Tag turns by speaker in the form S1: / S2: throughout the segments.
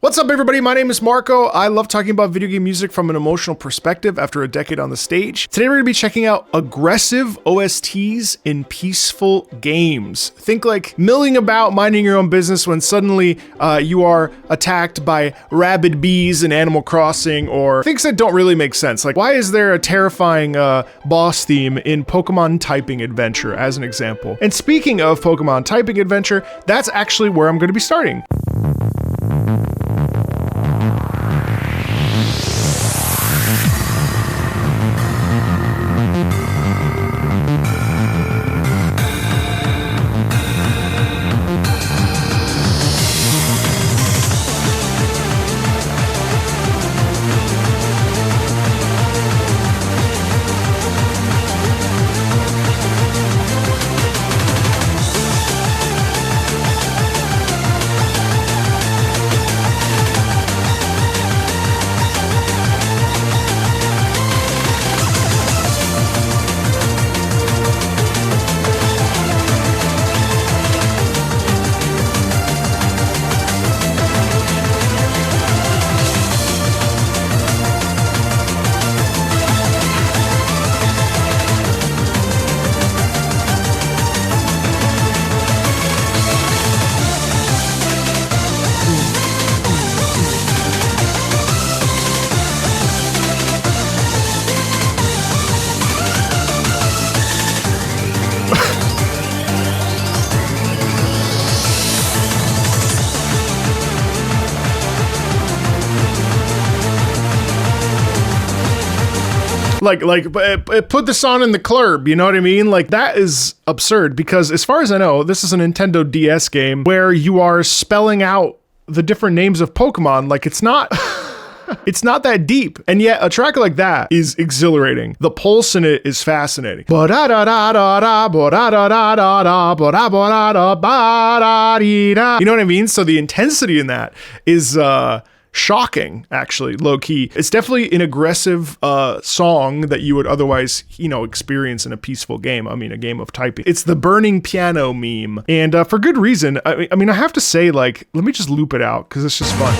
S1: What's up, everybody? My name is Marco. I love talking about video game music from an emotional perspective after a decade on the stage. Today, we're going to be checking out aggressive OSTs in peaceful games. Think like milling about, minding your own business when suddenly you are attacked by rabid bees in Animal Crossing, or things that don't really make sense. Like, why is there a terrifying boss theme in Pokemon Typing Adventure, as an example? And speaking of Pokemon Typing Adventure, that's actually where I'm going to be starting. Like, put this on in the club, you know what I mean? Like, that is absurd because as far as I know, this is a Nintendo DS game where you are spelling out the different names of Pokemon. Like, it's not... It's not that deep, and yet a track like that is exhilarating. The pulse in it is fascinating. You know what I mean? So the intensity in that is shocking, actually, low-key. It's definitely an aggressive song that you would otherwise, experience in a peaceful game. I mean, a game of typing. It's the burning piano meme, and for good reason. I mean, I have to say, like, let me just loop it out, because it's just fun.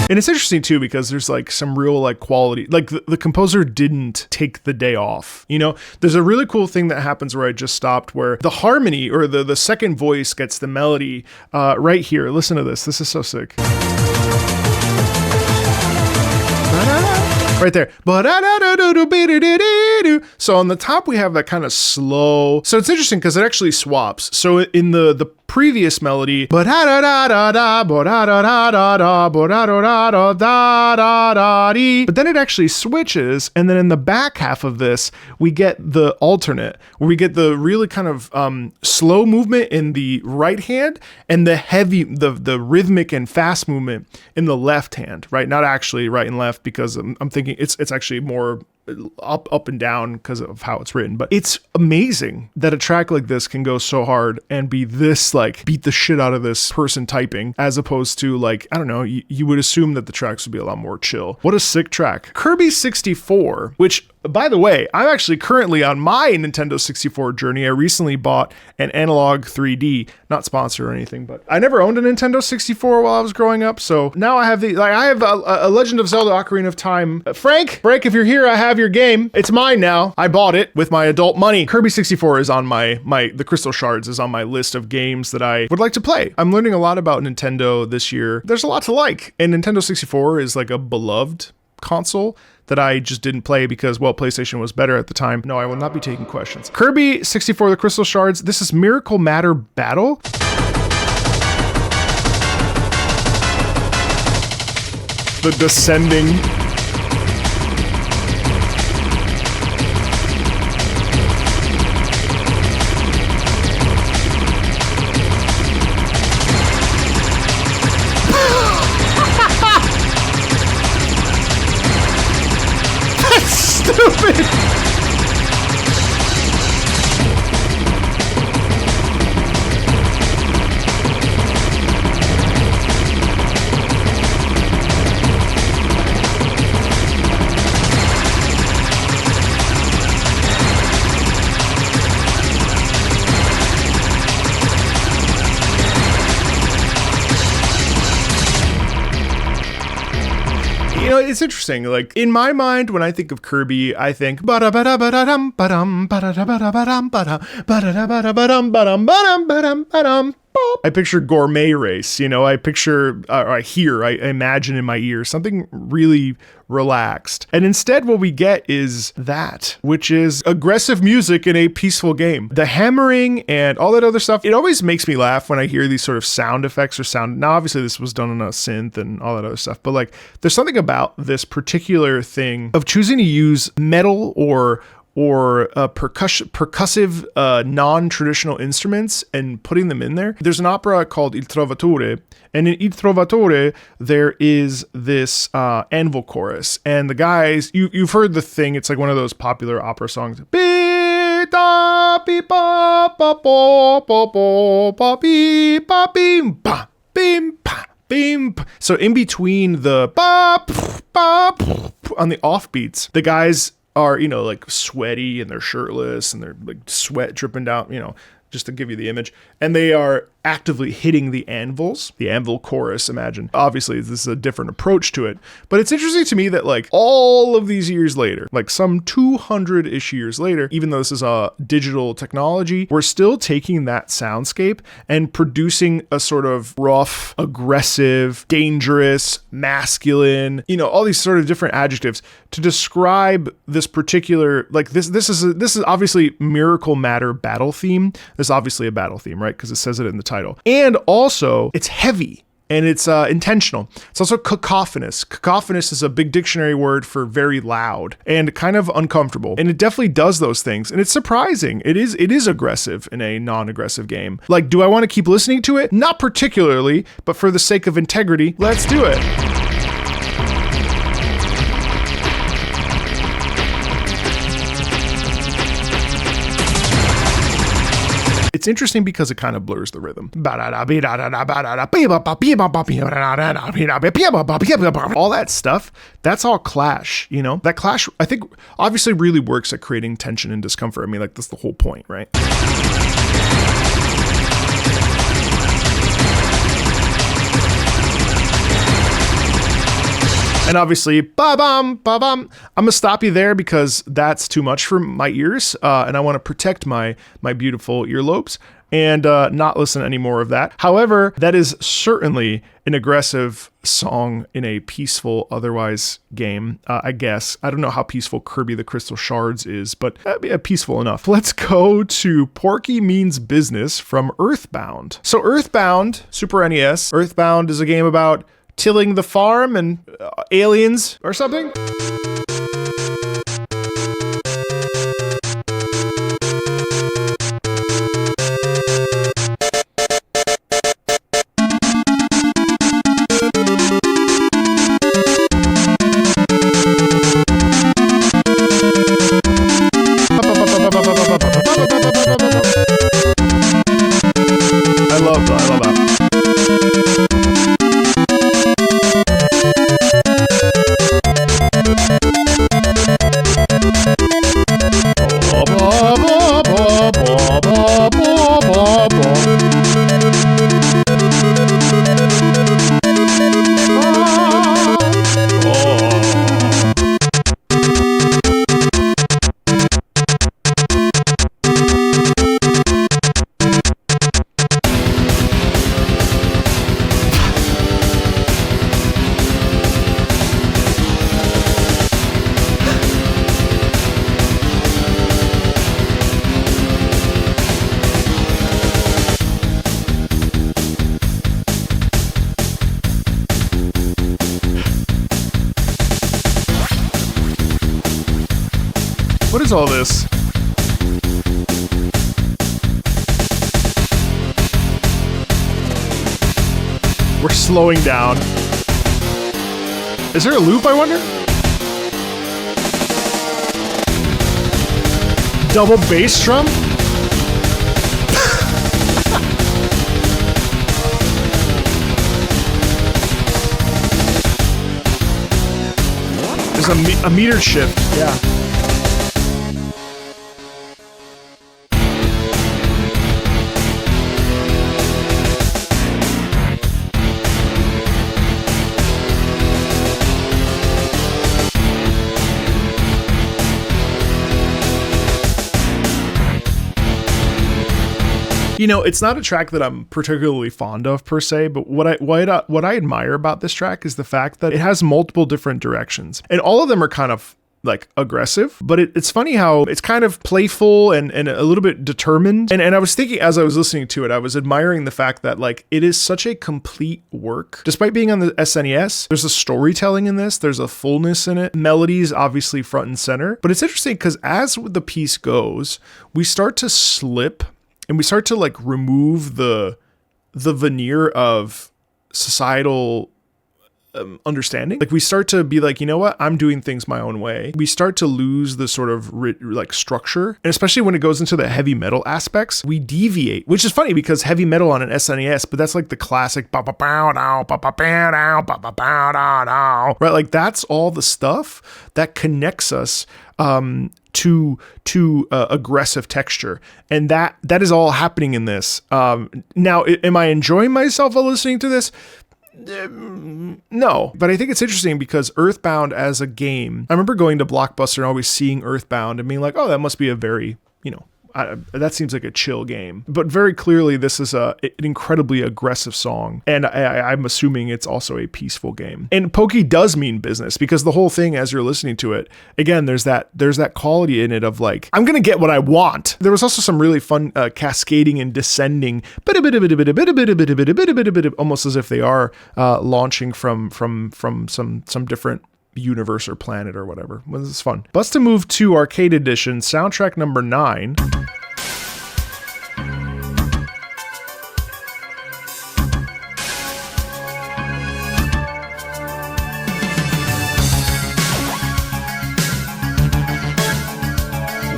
S1: And it's interesting too because there's like some real like quality, like the composer didn't take the day off. There's a really cool thing that happens where I just stopped, where the harmony or the second voice gets the melody right here. Listen to this. This is so sick. Right there. So on the top we have that kind of slow. So it's interesting because it actually swaps. So in the previous melody, but then it actually switches, and then in the back half of this we get the alternate, where we get the really kind of slow movement in the right hand and the heavy, the rhythmic and fast movement in the left hand, right? Not actually right and left, because I'm thinking it's actually more up and down because of how it's written. But it's amazing that a track like this can go so hard and be this, like, beat the shit out of this person typing, as opposed to, like, I don't know, you would assume that the tracks would be a lot more chill. What a sick track. Kirby 64, which, by the way, I'm actually currently on my Nintendo 64 journey. I recently bought an Analog 3D, not sponsored or anything, but I never owned a Nintendo 64 while I was growing up, so now I have a Legend of Zelda Ocarina of Time. Frank, if you're here, I have your game. It's mine now. I bought it with my adult money. Kirby 64 is on the Crystal Shards is on my list of games that I would like to play. I'm learning a lot about Nintendo this year. There's a lot to like, and Nintendo 64 is like a beloved console that I just didn't play because, well, PlayStation was better at the time. No, I will not be taking questions. Kirby 64, the Crystal Shards. This is Miracle Matter Battle. The descending. stupid. know, it's interesting. Like in my mind, when I think of Kirby, I think I picture gourmet race, you know, I picture, I imagine in my ears something really relaxed. And instead what we get is that, which is aggressive music in a peaceful game. The hammering and all that other stuff, it always makes me laugh when I hear these sort of sound effects or sound. Now, obviously this was done on a synth and all that other stuff, but like there's something about this particular thing of choosing to use metal or percussive non-traditional instruments and putting them in there. There's an opera called Il Trovatore, and in Il Trovatore there is this anvil chorus, and the guys, you've heard the thing, it's like one of those popular opera songs. So in between the on the offbeats, the guys are, you know, like sweaty and they're shirtless and they're like sweat dripping down, you know, just to give you the image. And they are actively hitting the anvils, the anvil chorus, imagine. Obviously, this is a different approach to it. But it's interesting to me that like all of these years later, like some 200-ish years later, even though this is a digital technology, we're still taking that soundscape and producing a sort of rough, aggressive, dangerous, masculine, you know, all these sort of different adjectives to describe this particular, like this is obviously Miracle Matter battle theme. This is obviously a battle theme, right? Because it says it in the title. And also, it's heavy and it's intentional. It's also cacophonous. Cacophonous is a big dictionary word for very loud and kind of uncomfortable. And it definitely does those things. And it's surprising. It is aggressive in a non-aggressive game. Like, do I want to keep listening to it? Not particularly, but for the sake of integrity, let's do it. It's interesting because it kind of blurs the rhythm. All that stuff, that's all Clash, you know? That Clash, I think, obviously really works at creating tension and discomfort. I mean, like, that's the whole point, right? And obviously, ba-bum, ba-bum. I'm gonna stop you there because that's too much for my ears, and I want to protect my beautiful earlobes and not listen to any more of that. However, that is certainly an aggressive song in a peaceful, otherwise game, I guess. I don't know how peaceful Kirby the Crystal Shards is, but peaceful enough. Let's go to Porky Means Business from Earthbound. So Earthbound, Super NES. Earthbound is a game about tilling the farm and aliens or something. I love that. What is all this? We're slowing down. Is there a loop, I wonder? Double bass drum? There's a meter shift, yeah. You know, it's not a track that I'm particularly fond of per se, but what I admire about this track is the fact that it has multiple different directions, and all of them are kind of like aggressive, but it's funny how it's kind of playful and a little bit determined. And I was thinking as I was listening to it, I was admiring the fact that like it is such a complete work. Despite being on the SNES, there's a storytelling in this, there's a fullness in it. Melodies obviously front and center, but it's interesting because as the piece goes, we start to slip and we start to like remove the veneer of societal understanding. Like we start to be like, you know what, I'm doing things my own way. We start to lose the sort of like structure, and especially when it goes into the heavy metal aspects, we deviate, which is funny because heavy metal on an SNES, but that's like the classic right? Like that's all the stuff that connects us to aggressive texture, and that is all happening in this. Now, am I enjoying myself while listening to this? No, but I think it's interesting because Earthbound as a game, I remember going to Blockbuster and always seeing Earthbound and being like, oh, that must be a very, that seems like a chill game. But very clearly, this is an incredibly aggressive song, and I'm assuming it's also a peaceful game. And Pokey does mean business because the whole thing, as you're listening to it, again, there's that quality in it of like, I'm gonna get what I want. There was also some really fun cascading and descending, almost as if they are launching from some different universe or planet or whatever. Well, this is fun. Bust a Move 2 Arcade Edition, soundtrack number 9.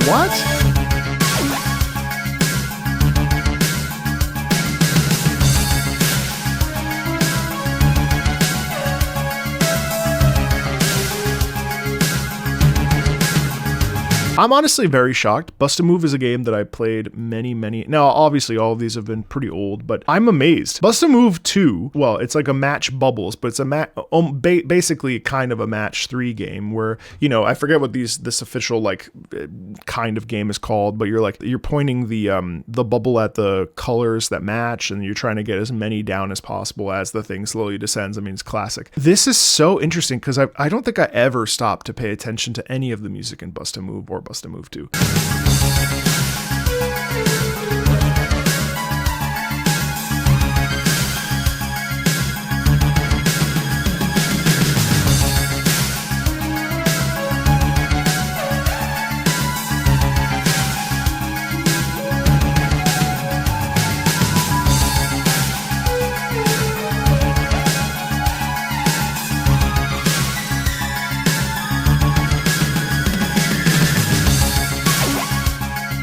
S1: What? I'm honestly very shocked. Bust a Move is a game that I played many. Now, obviously, all of these have been pretty old, but I'm amazed. Bust a Move 2, well, it's like a match bubbles, but it's a basically kind of a match 3 game where, I forget what this official like kind of game is called, but you're pointing the bubble at the colors that match, and you're trying to get as many down as possible as the thing slowly descends. I mean, it's classic. This is so interesting because I don't think I ever stopped to pay attention to any of the music in Bust a Move or Bust a Move 2.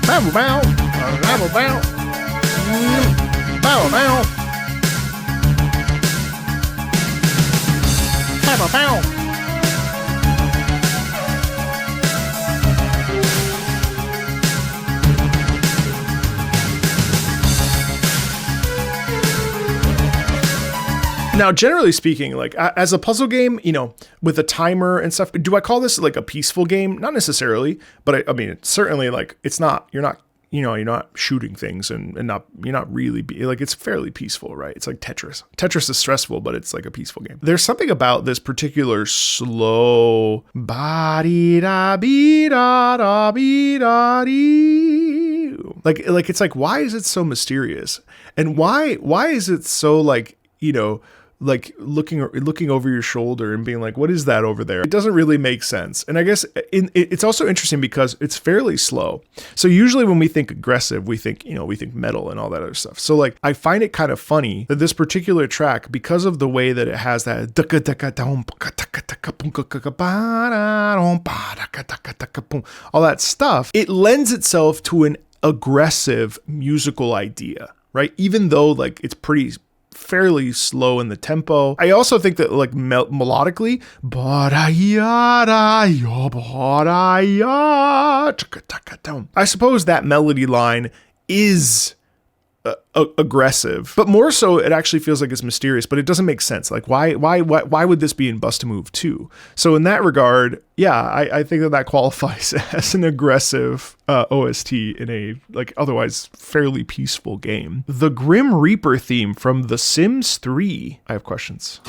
S1: Bow bow, bow bow, bow bow, bow bow. Now, generally speaking, like as a puzzle game, with a timer and stuff, do I call this like a peaceful game? Not necessarily, but I mean, it's certainly like it's not. You're not shooting things and you're not really it's fairly peaceful, right? It's like Tetris. Tetris is stressful, but it's like a peaceful game. There's something about this particular slow ba-dee da bee da da bee da dee. Like it's like, why is it so mysterious? And why is it so like like looking over your shoulder and being like, what is that over there? It doesn't really make sense. And I guess it's also interesting because it's fairly slow. So usually when we think aggressive, we think metal and all that other stuff. So like, I find it kind of funny that this particular track, because of the way that it has that all that stuff, it lends itself to an aggressive musical idea, right? Even though like it's fairly slow in the tempo. I also think that like melodically, I suppose that melody line is aggressive, but more so it actually feels like it's mysterious, but it doesn't make sense. Like why would this be in Bust a Move 2? So in that regard, yeah, I think that qualifies as an aggressive OST in a like otherwise fairly peaceful game. The Grim Reaper theme from The Sims 3. I have questions.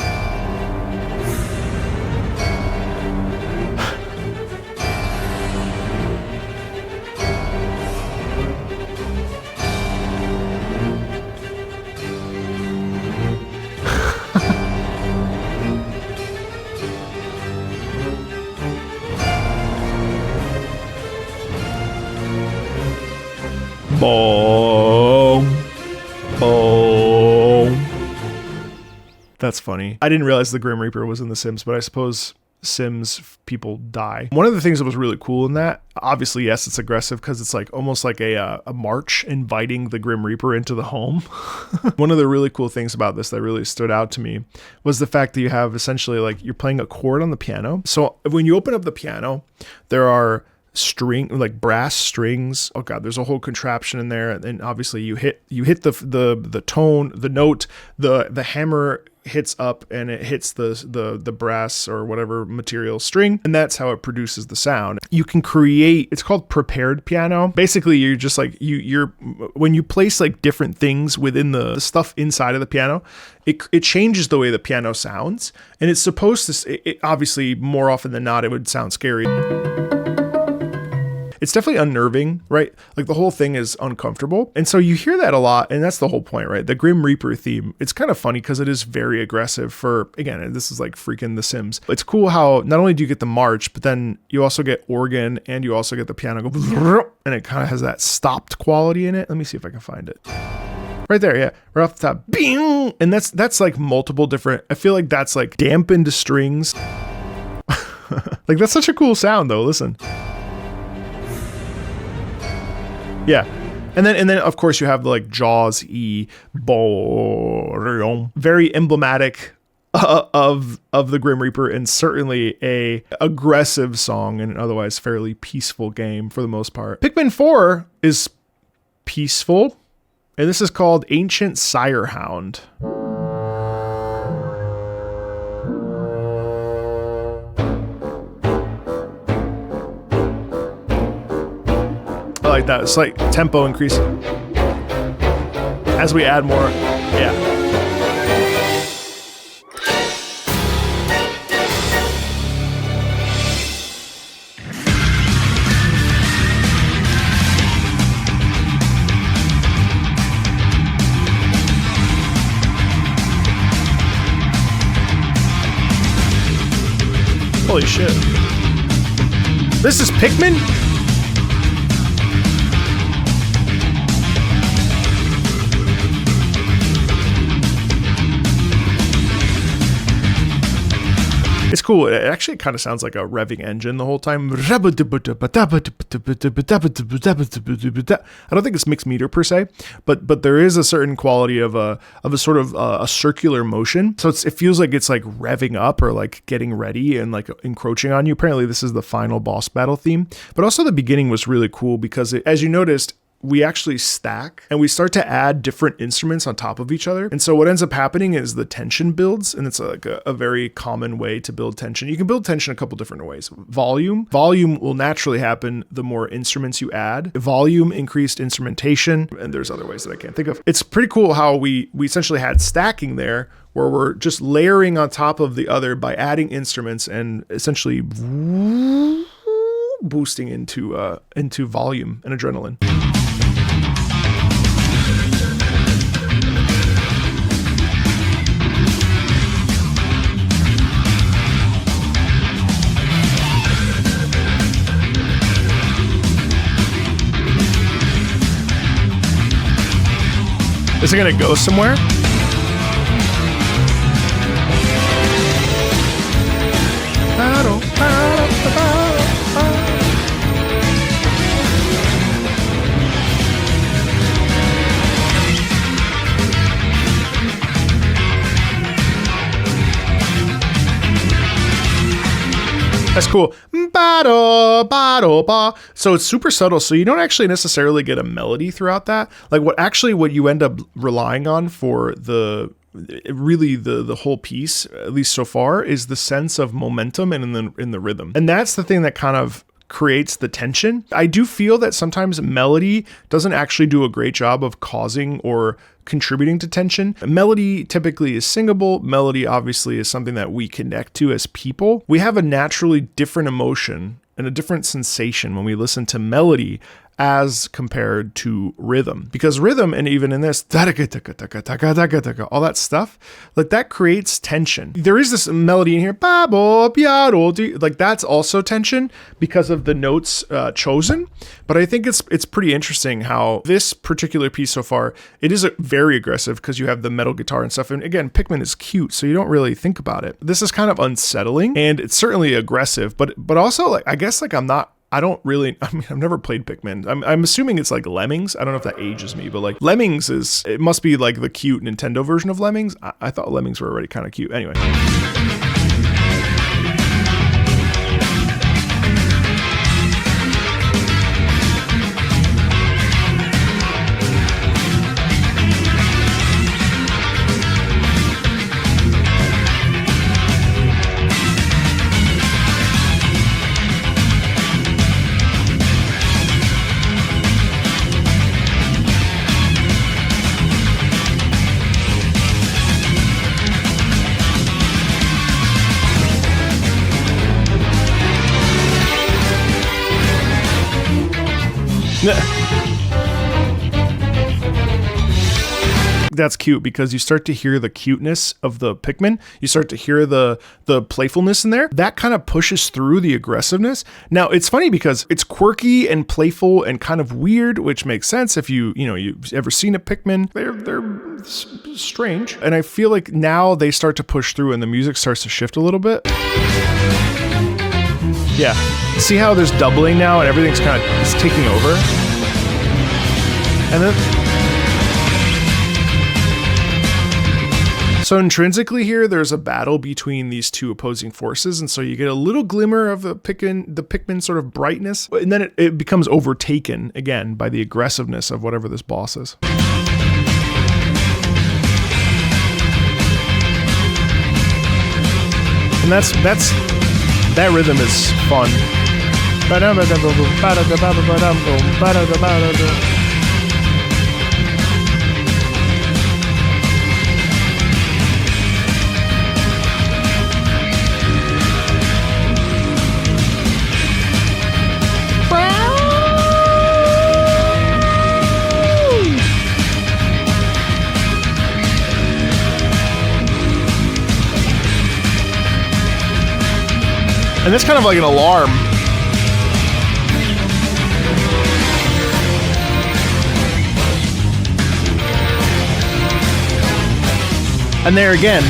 S1: Boom. Boom. That's funny. I didn't realize the Grim Reaper was in The Sims, but I suppose Sims people die. One of the things that was really cool in that, obviously, yes, it's aggressive because it's like almost like a march inviting the Grim Reaper into the home. One of the really cool things about this that really stood out to me was the fact that you have essentially like you're playing a chord on the piano. So when you open up the piano, there are like brass strings. Oh god, there's a whole contraption in there, and obviously you hit the tone, the note, the hammer hits up and it hits the brass or whatever material string, and that's how it produces the sound. You can create, it's called prepared piano. Basically, you're just like you're when you place like different things within the stuff inside of the piano, it changes the way the piano sounds, and it's supposed to. It obviously, more often than not, it would sound scary. It's definitely unnerving, right? Like the whole thing is uncomfortable. And so you hear that a lot, and that's the whole point, right? The Grim Reaper theme, it's kind of funny because it is very aggressive for, again, this is like freaking The Sims. It's cool how not only do you get the march, but then you also get organ and you also get the piano go, and it kind of has that stopped quality in it. Let me see if I can find it. Right there, yeah, right off the top, bing! And that's like multiple different, I feel like that's like dampened strings. Like that's such a cool sound though, listen. Yeah. And then of course you have the like Jaws E, very emblematic of the Grim Reaper, and certainly a aggressive song in an otherwise fairly peaceful game for the most part. Pikmin 4 is peaceful, and this is called Ancient Sirehound. I like that. It's like tempo increase as we add more. Yeah. Holy shit. This is Pikmin? It's cool. It actually kind of sounds like a revving engine the whole time. I don't think it's mixed meter per se, but there is a certain quality of a sort of a circular motion. So it feels like it's like revving up or like getting ready and like encroaching on you. Apparently this is the final boss battle theme, but also the beginning was really cool because as you noticed, we actually stack and we start to add different instruments on top of each other. And so what ends up happening is the tension builds, and it's like a very common way to build tension. You can build tension a couple different ways. Volume will naturally happen the more instruments you add. Volume, increased instrumentation, and there's other ways that I can't think of. It's pretty cool how we essentially had stacking there, where we're just layering on top of the other by adding instruments and essentially boosting into volume and adrenaline. Is it gonna go somewhere? That's cool. Ba-da, ba-da, ba. So it's super subtle, so you don't actually necessarily get a melody throughout that. Like what you end up relying on for the whole piece, at least so far, is the sense of momentum and in the rhythm. And that's the thing that kind of creates the tension. I do feel that sometimes melody doesn't actually do a great job of causing or contributing to tension. Melody typically is singable. Melody obviously is something that we connect to as people. We have a naturally different emotion and a different sensation when we listen to melody as compared to rhythm, because rhythm, and even in this, all that stuff, like that creates tension. There is this melody in here, like that's also tension because of the notes chosen. But I think it's pretty interesting how this particular piece so far, it is very aggressive because you have the metal guitar and stuff. And again, Pikmin is cute, so you don't really think about it. This is kind of unsettling, and it's certainly aggressive, but also like, I guess like I've never played Pikmin. I'm assuming it's like Lemmings. I don't know if that ages me, but like Lemmings it must be like the cute Nintendo version of Lemmings. I thought Lemmings were already kind of cute. Anyway. That's cute because you start to hear the cuteness of the Pikmin. You start to hear the playfulness in there. That kind of pushes through the aggressiveness. Now, it's funny because it's quirky and playful and kind of weird, which makes sense if you've ever seen a Pikmin. They're strange. And I feel like now they start to push through and the music starts to shift a little bit. Yeah. See how there's doubling now and everything's kind of it's taking over? And then so intrinsically here, there's a battle between these two opposing forces, and so you get a little glimmer of the Pikmin sort of brightness, and then it becomes overtaken again by the aggressiveness of whatever this boss is. And that rhythm is fun. And that's kind of like an alarm. And there again.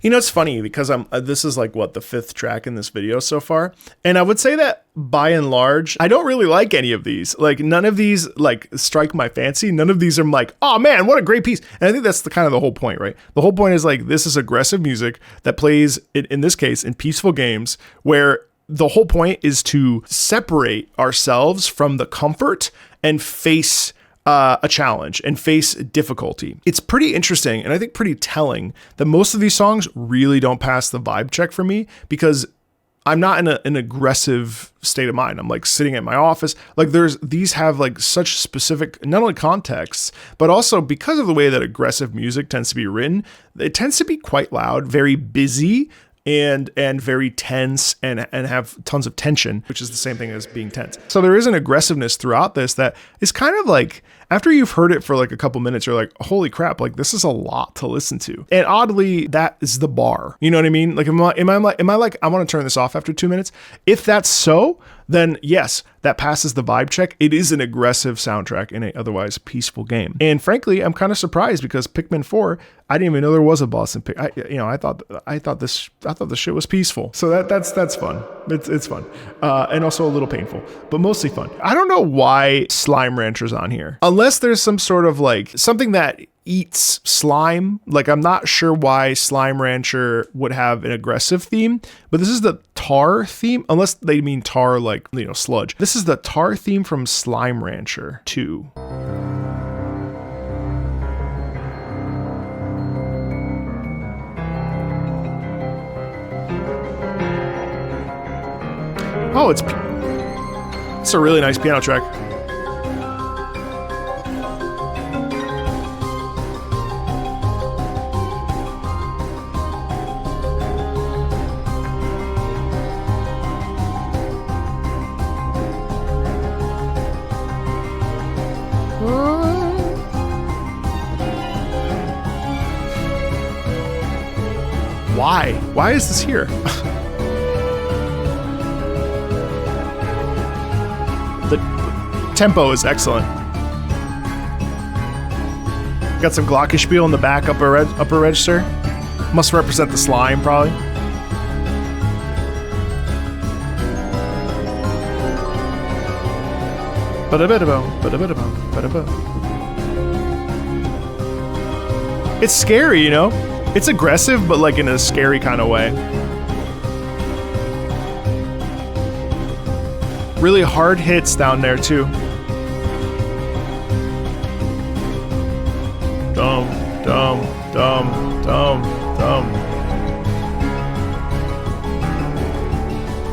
S1: You know, it's funny because this is like the fifth track in this video so far. And I would say that by and large, I don't really like any of these. Like none of these like strike my fancy. None of these are like, oh man, what a great piece. And I think that's the kind of the whole point, right? The whole point is like, this is aggressive music that plays in this case in peaceful games where the whole point is to separate ourselves from the comfort and face a challenge and face difficulty. It's pretty interesting and I think pretty telling that most of these songs really don't pass the vibe check for me because I'm not in an aggressive state of mind. I'm like sitting at my office. Like these have like such specific, not only contexts, but also because of the way that aggressive music tends to be written, it tends to be quite loud, very busy, and very tense and have tons of tension, which is the same thing as being tense. So there is an aggressiveness throughout this that is kind of like after you've heard it for like a couple minutes, you're like, holy crap, like this is a lot to listen to. And oddly, that is the bar. You know what I mean? Like, am I like, I want to turn this off after 2 minutes? If that's so, then yes, that passes the vibe check. It is an aggressive soundtrack in a otherwise peaceful game. And frankly, I'm kind of surprised because Pikmin 4, I didn't even know there was a boss in I thought this shit was peaceful. So that's fun. It's fun. And also a little painful, but mostly fun. I don't know why Slime Rancher's on here. Unless there's some sort of like something that eats slime. Like, I'm not sure why Slime Rancher would have an aggressive theme, but this is the tar theme, unless they mean tar like, you know, sludge. This is the tar theme from Slime Rancher 2. Oh, it's a really nice piano track. Why? Why is this here? The tempo is excellent. Got some glockenspiel in the back upper register. Must represent the slime, probably. It's scary, you know? It's aggressive, but like in a scary kind of way. Really hard hits down there too. Dum, dum, dum, dum, dum.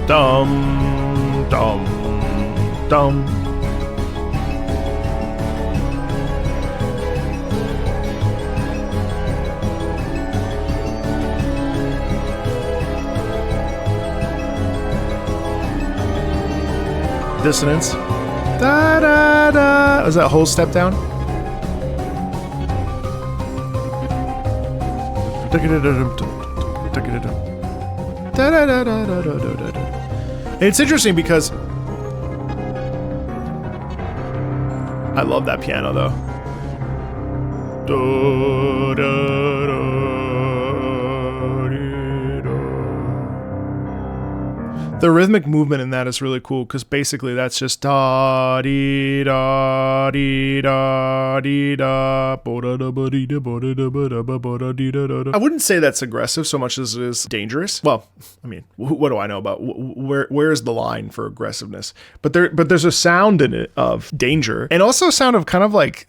S1: Dum, dum, dum. Dissonance. Da da da. Is that whole step down? It's interesting because I love that piano though. The rhythmic movement in that is really cool because basically that's just da dee da dee da dee da bo da da ba dee da bo da da ba da ba bo da dee da da da. I wouldn't say that's aggressive so much as it is dangerous. Well, I mean, what do I know about where's the line for aggressiveness? But there's a sound in it of danger and also a sound of kind of like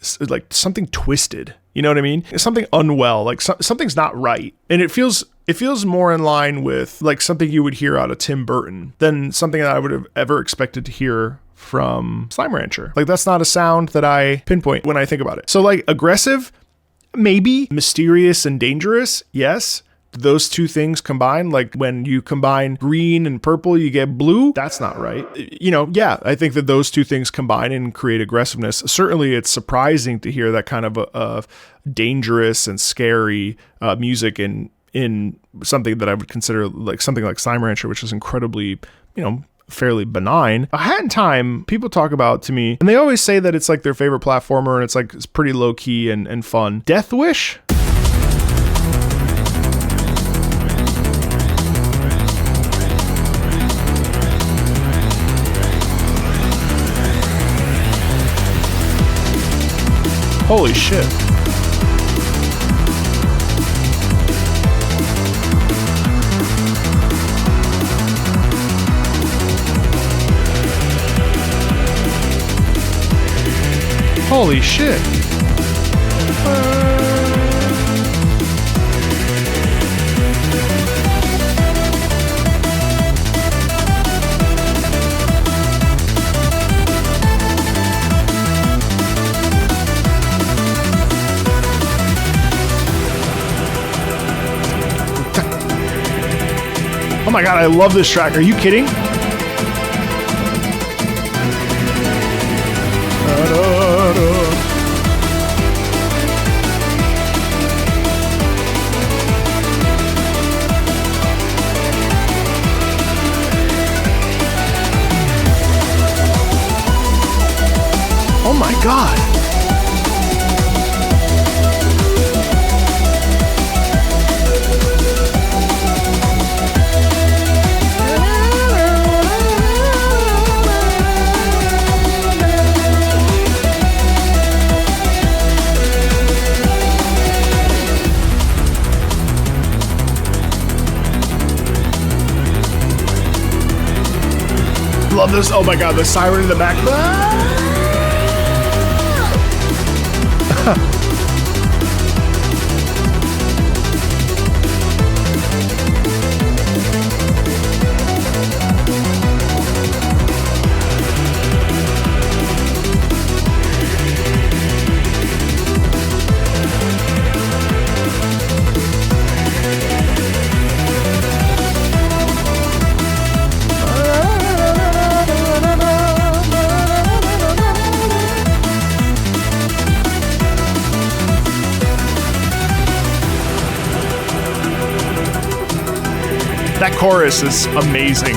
S1: something twisted. You know what I mean? It's something unwell, like something's not right. And it feels more in line with like something you would hear out of Tim Burton than something that I would have ever expected to hear from Slime Rancher. Like, that's not a sound that I pinpoint when I think about it. So like aggressive, maybe. Mysterious and dangerous, yes. Those two things combined, like when you combine green and purple, you get blue. That's not right. You know, yeah, I think that those two things combine and create aggressiveness. Certainly, it's surprising to hear that kind of dangerous and scary music in something that I would consider like something like Slime Rancher, which is incredibly, you know, fairly benign. A Hat in Time, people talk about to me, and they always say that it's like their favorite platformer, and it's pretty low key and fun. Death Wish. Holy shit. Holy shit. Oh my god, I love this track. Are you kidding? this. Oh my god, the siren in the back. That chorus is amazing.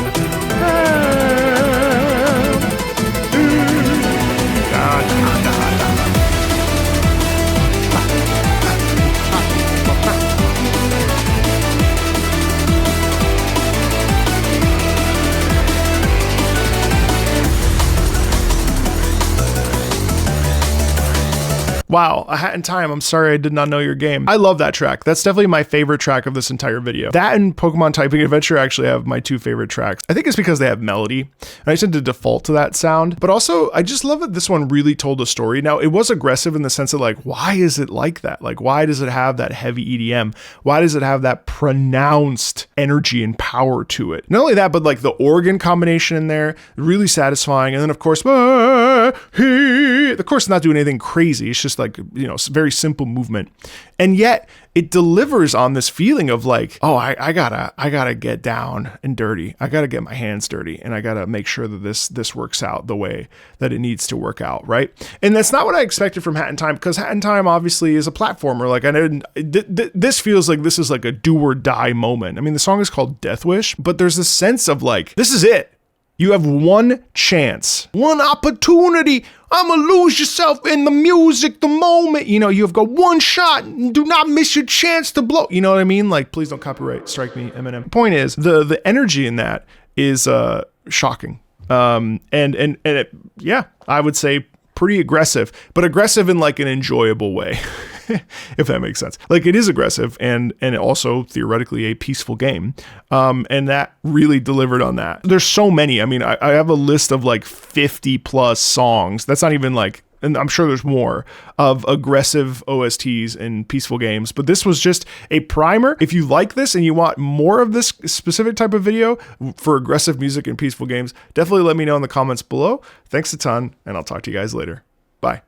S1: Wow, A Hat in Time, I'm sorry I did not know your game. I love that track. That's definitely my favorite track of this entire video. That and Pokemon Typing Adventure actually have my two favorite tracks. I think it's because they have melody, and I tend to default to that sound. But also, I just love that this one really told a story. Now, it was aggressive in the sense of like, why is it like that? Like, why does it have that heavy EDM? Why does it have that pronounced energy and power to it? Not only that, but like the organ combination in there, really satisfying. And then of course, of course, not doing anything crazy. It's just like, you know, very simple movement. And yet it delivers on this feeling of like, oh, I gotta get down and dirty. I gotta get my hands dirty, and I gotta make sure that this works out the way that it needs to work out, right? And that's not what I expected from Hat in Time, because Hat in Time obviously is a platformer. Like, I didn't. This feels like this is like a do or die moment. I mean, the song is called Death Wish, but there's a sense of like, this is it. You have one chance, one opportunity. I'ma lose yourself in the music, the moment. You know, you've got one shot. Do not miss your chance to blow. You know what I mean? Like, please don't copyright strike me, Eminem. Point is, the energy in that is shocking. And it, yeah, I would say pretty aggressive, but aggressive in like an enjoyable way. If that makes sense. Like, it is aggressive and also theoretically a peaceful game. And that really delivered on that. There's so many. I mean, I have a list of like 50 plus songs. That's not even like, and I'm sure there's more, of aggressive OSTs in peaceful games. But this was just a primer. If you like this and you want more of this specific type of video for aggressive music in peaceful games, definitely let me know in the comments below. Thanks a ton, and I'll talk to you guys later. Bye.